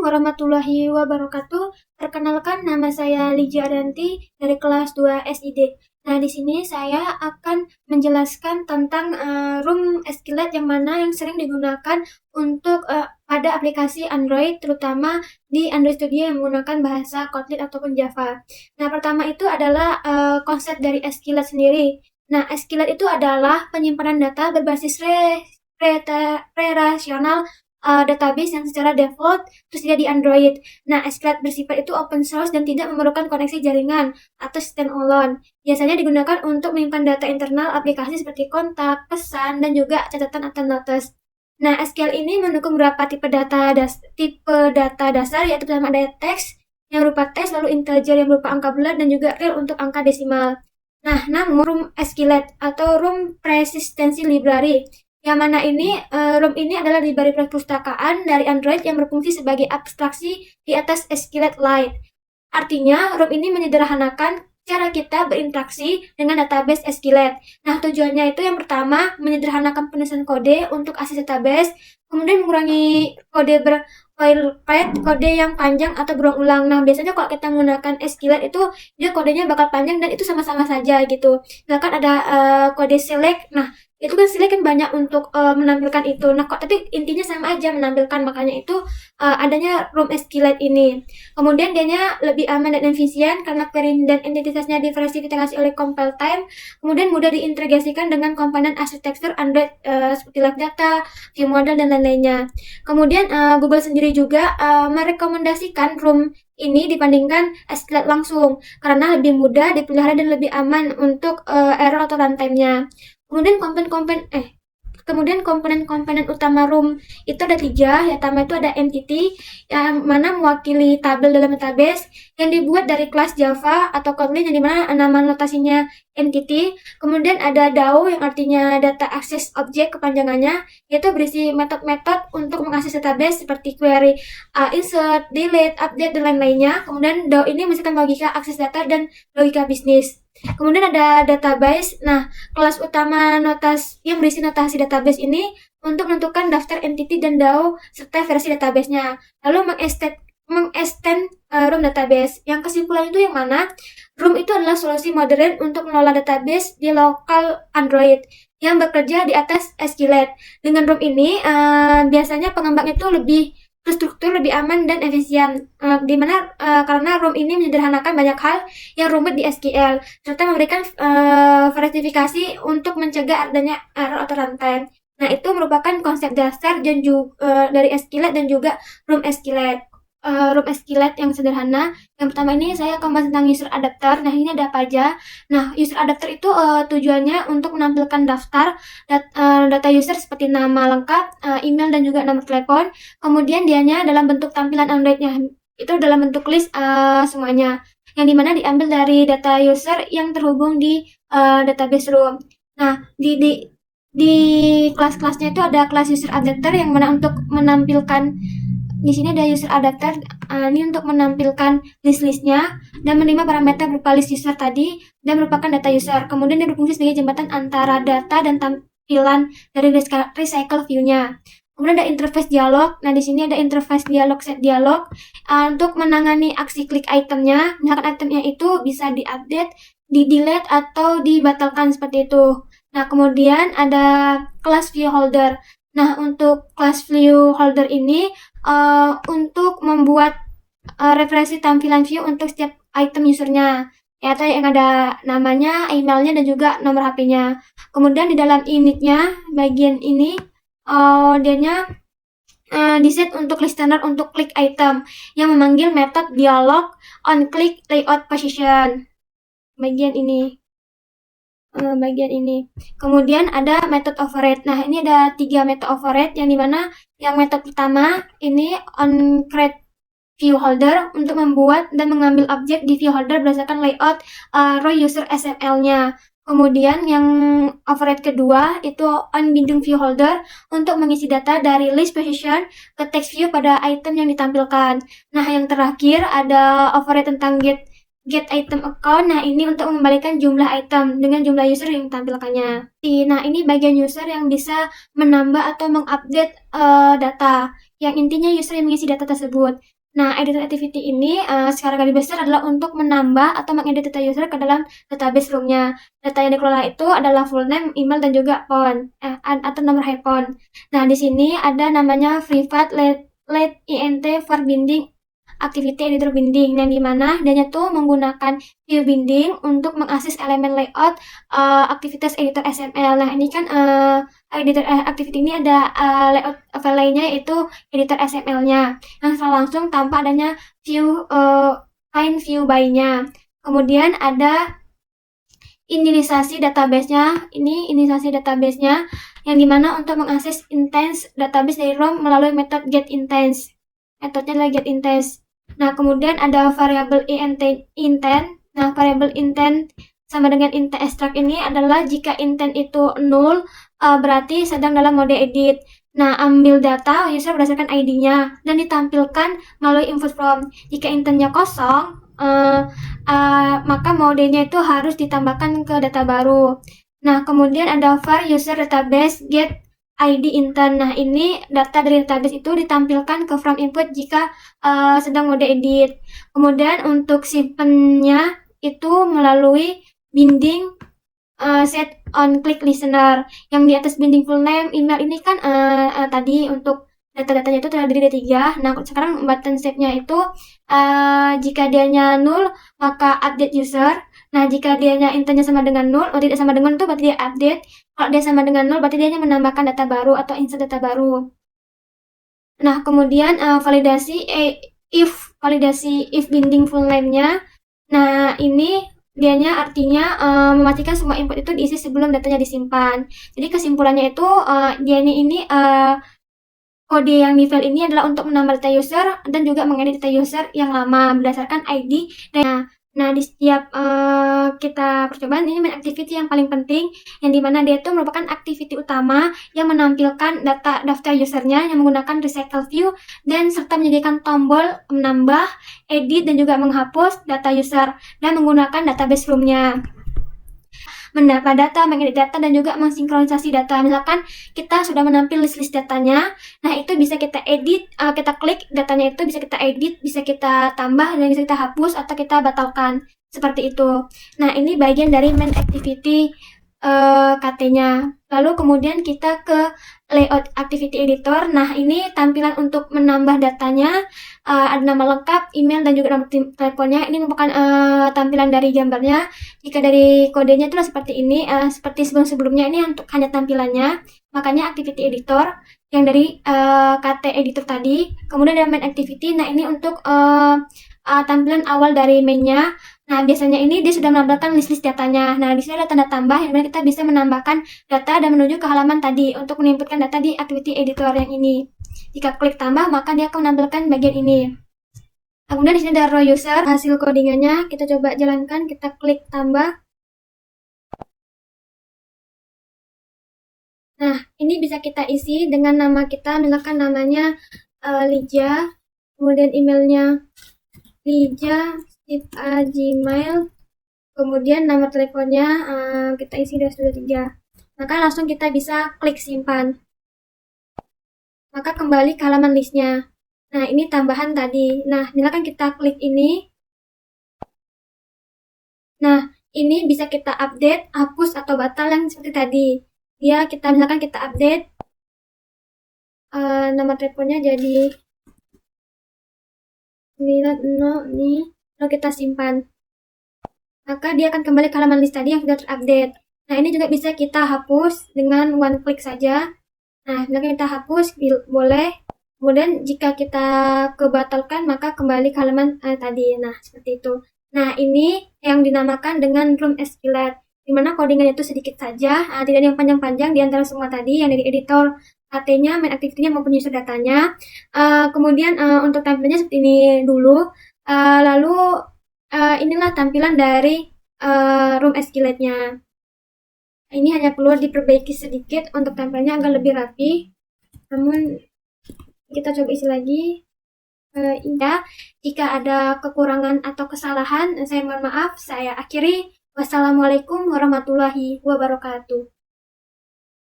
warahmatullahi wabarakatuh. Perkenalkan, nama saya Ligia Adanti dari kelas 2 SID. Nah, di sini saya akan menjelaskan tentang room skillet yang mana yang sering digunakan untuk pada aplikasi Android, terutama di Android Studio yang menggunakan bahasa Kotlin ataupun Java. Nah, pertama itu adalah konsep dari skillet sendiri. Nah, skillet itu adalah penyimpanan data berbasis relasional database yang secara default tersedia di Android. Nah, SQLite bersifat itu open source dan tidak memerlukan koneksi jaringan atau standalone. Biasanya digunakan untuk menyimpan data internal aplikasi seperti kontak, pesan, dan juga catatan atau notes. Nah, SQL ini mendukung beberapa tipe data dasar, yaitu pertama ada teks yang berupa teks, lalu integer yang berupa angka bulat, dan juga real untuk angka desimal. Nah, namun room SQLite atau room persistency library yang mana ini ROM ini adalah library perpustakaan dari Android yang berfungsi sebagai abstraksi di atas SQLite Lite. Artinya, ROM ini menyederhanakan cara kita berinteraksi dengan database SQLite. Nah, tujuannya itu yang pertama, menyederhanakan penulisan kode untuk akses database, kemudian mengurangi kode boilerplate, kode yang panjang atau berulang-ulang. Nah, biasanya kalau kita menggunakan SQLite itu, dia kodenya bakal panjang dan itu sama-sama saja gitu. Misalkan ada kode select, nah itu kan select kan banyak untuk menampilkan itu. Nah, kok tapi intinya sama aja menampilkan, makanya itu adanya room SQLite ini. Kemudian dianya lebih aman dan efisien karena query dan identitasnya diversifikasi oleh compile time. Kemudian mudah diintegrasikan dengan komponen arsitektur Android seperti Live Data, View Model dan lain-lainnya. Kemudian Google sendiri juga merekomendasikan room ini dibandingkan SQLite langsung karena lebih mudah dipelihara dan lebih aman untuk error atau runtime-nya. Kemudian komponen-komponen utama room itu ada 3. Yang pertama itu ada entity yang mana mewakili tabel dalam database yang dibuat dari kelas Java atau Kotlin yang dimana nama notasinya entity. Kemudian ada DAO yang artinya data access object kepanjangannya, yaitu berisi metode-metode untuk mengakses database seperti query, insert, delete, update, dan lain-lainnya. Kemudian DAO ini menggunakan logika akses data dan logika bisnis. Kemudian ada database. Nah, kelas utama yang berisi notasi database ini untuk menentukan daftar entity dan DAO serta versi database-nya. Lalu mengextend room database. Yang kesimpulan itu yang mana? Room itu adalah solusi modern untuk mengelola database di lokal Android yang bekerja di atas SQLite. Dengan room ini, biasanya pengembang itu lebih terstruktur, lebih aman dan efisien. Karena room ini menyederhanakan banyak hal yang rumit di SQL, serta memberikan verifikasi untuk mencegah adanya error atau runtime. Nah, itu merupakan konsep dasar dan juga dari SQLite dan juga room SQLite. Room SQLite yang sederhana. Yang pertama ini saya akan bahas tentang user adapter. Nah, ini ada apa aja? Nah, user adapter itu tujuannya untuk menampilkan daftar data user seperti nama lengkap, email dan juga nomor telepon. Kemudian dianya dalam bentuk tampilan Android-nya itu dalam bentuk list semuanya, yang dimana diambil dari data user yang terhubung di database room. Nah, di kelas-kelasnya itu ada kelas user adapter yang mana untuk menampilkan di sini ada user adapter ini untuk menampilkan list-listnya dan menerima parameter berupa list user tadi dan merupakan data user. Kemudian dia berfungsi sebagai jembatan antara data dan tampilan dari recycle view-nya. Kemudian ada interface dialog. Nah, di sini ada interface dialog set dialog untuk menangani aksi klik itemnya. Misalkan itemnya itu bisa diupdate, di-delete atau dibatalkan seperti itu. Nah, kemudian ada class view holder. Nah, untuk class view holder ini untuk membuat referensi tampilan view untuk setiap item usernya, yaitu yang ada namanya, emailnya, dan juga nomor HP-nya. Kemudian di dalam initnya, bagian ini dianya diset untuk listener untuk klik item yang memanggil metode dialog on click layout position. Bagian ini. Kemudian ada method override. Nah, ini ada 3 method override yang dimana yang metode pertama ini on create view holder untuk membuat dan mengambil objek di view holder berdasarkan layout row user SML-nya. Kemudian yang override kedua itu on binding view holder untuk mengisi data dari list position ke text view pada item yang ditampilkan. Nah, yang terakhir ada override tentang get get item account. Nah, ini untuk mengembalikan jumlah item dengan jumlah user yang ditampilkannya. Nah, ini bagian user yang bisa menambah atau mengupdate data. Yang intinya user yang mengisi data tersebut. Nah, editor activity ini secara garis besar adalah untuk menambah atau mengedit data user ke dalam database roomnya. Data yang dikelola itu adalah full name, email, dan juga phone atau nomor handphone. Nah, di sini ada namanya private let int for binding activity editor binding, yang dimana dia tuh menggunakan view binding untuk mengakses elemen layout aktivitas editor XML. Nah, ini kan editor activity ini ada layout overlay-nya yaitu editor XML-nya yang secara langsung tanpa adanya view find view by-nya. Kemudian ada inisialisasi database-nya. Ini inisialisasi database-nya yang dimana untuk mengakses instance database dari ROM melalui metode getInstance. Metodenya adalah getInstance. Nah, kemudian ada variabel intent. Nah, variabel intent sama dengan intent extract ini adalah jika intent itu null, berarti sedang dalam mode edit. Nah, ambil data user berdasarkan ID-nya dan ditampilkan melalui input from. Jika intentnya kosong, maka modenya itu harus ditambahkan ke data baru. Nah, kemudian ada var user database get ID intent. Nah, ini data dari database itu ditampilkan ke from input jika sedang mode edit. Kemudian untuk simpennya itu melalui binding set on click listener. Yang di atas binding full name, email ini kan tadi untuk data-datanya itu terdiri dari 3. Nah, sekarang button save-nya itu jika dianya null maka update user. Nah, jika dianya intentnya sama dengan null atau tidak sama dengan itu berarti dia update. Kalau dia sama dengan null berarti dia menambahkan data baru atau insert data baru. Nah, kemudian validasi if binding full name-nya. Nah, ini dianya artinya memastikan semua input itu diisi sebelum datanya disimpan. Jadi kesimpulannya itu dia ini kode yang di file ini adalah untuk menambah data user dan juga mengedit data user yang lama berdasarkan ID. Nah, di setiap kita percobaan ini main activity yang paling penting, yang dimana dia itu merupakan activity utama yang menampilkan data daftar usernya yang menggunakan recycle view dan serta menyediakan tombol menambah, edit, dan juga menghapus data user dan menggunakan database room-nya. Mendapat data, mengedit data, dan juga mensinkronisasi data. Misalkan kita sudah menampil list-list datanya, nah itu bisa kita edit, kita klik datanya itu bisa kita edit, bisa kita tambah, dan bisa kita hapus atau kita batalkan. Seperti itu. Nah, ini bagian dari main activity KT-nya. Lalu kemudian kita ke layout activity editor. Nah, ini tampilan untuk menambah datanya, ada nama lengkap, email, dan juga nomor teleponnya. Ini merupakan tampilan dari gambarnya. Jika dari kodenya itu seperti ini, seperti sebelum-sebelumnya, ini untuk hanya tampilannya. Makanya activity editor yang dari KT editor tadi. Kemudian ada main activity. Nah, ini untuk tampilan awal dari mainnya. Nah, biasanya ini dia sudah menambahkan list-list datanya. Nah, di sini ada tanda tambah yang mana kita bisa menambahkan data dan menuju ke halaman tadi untuk menginputkan data di activity editor yang ini. Jika klik tambah, maka dia akan menampilkan bagian ini. Kemudian di sini ada row user, hasil codingannya. Kita coba jalankan, kita klik tambah. Nah, ini bisa kita isi dengan nama kita, misalkan namanya Lija, kemudian emailnya lija@gmail, kemudian nama teleponnya kita isi 213. Maka langsung kita bisa klik simpan. Maka kembali ke halaman listnya. Nah, ini tambahan tadi. Nah, misalkan kita klik ini. Nah, ini bisa kita update, hapus, atau batal yang seperti tadi. Misalkan kita update, nama teleponnya jadi 90 nih, lalu kita simpan. Maka dia akan kembali ke halaman list tadi yang sudah terupdate. Nah, ini juga bisa kita hapus dengan one click saja. Nah, misalkan kita hapus, boleh. Kemudian jika kita kebatalkan, maka kembali ke halaman tadi. Nah, seperti itu. Nah, ini yang dinamakan dengan room SQLite, di mana codingan itu sedikit saja, tidak ada yang panjang-panjang di antara semua tadi, yang dari editor KT-nya, main activity-nya maupun user datanya. Kemudian untuk tampilannya seperti ini dulu. Lalu inilah tampilan dari room SQLite-nya. Ini hanya perlu diperbaiki sedikit untuk tampilannya agar lebih rapi. Namun kita coba isi lagi. Iya, jika ada kekurangan atau kesalahan, saya mohon maaf. Saya akhiri. Wassalamualaikum warahmatullahi wabarakatuh.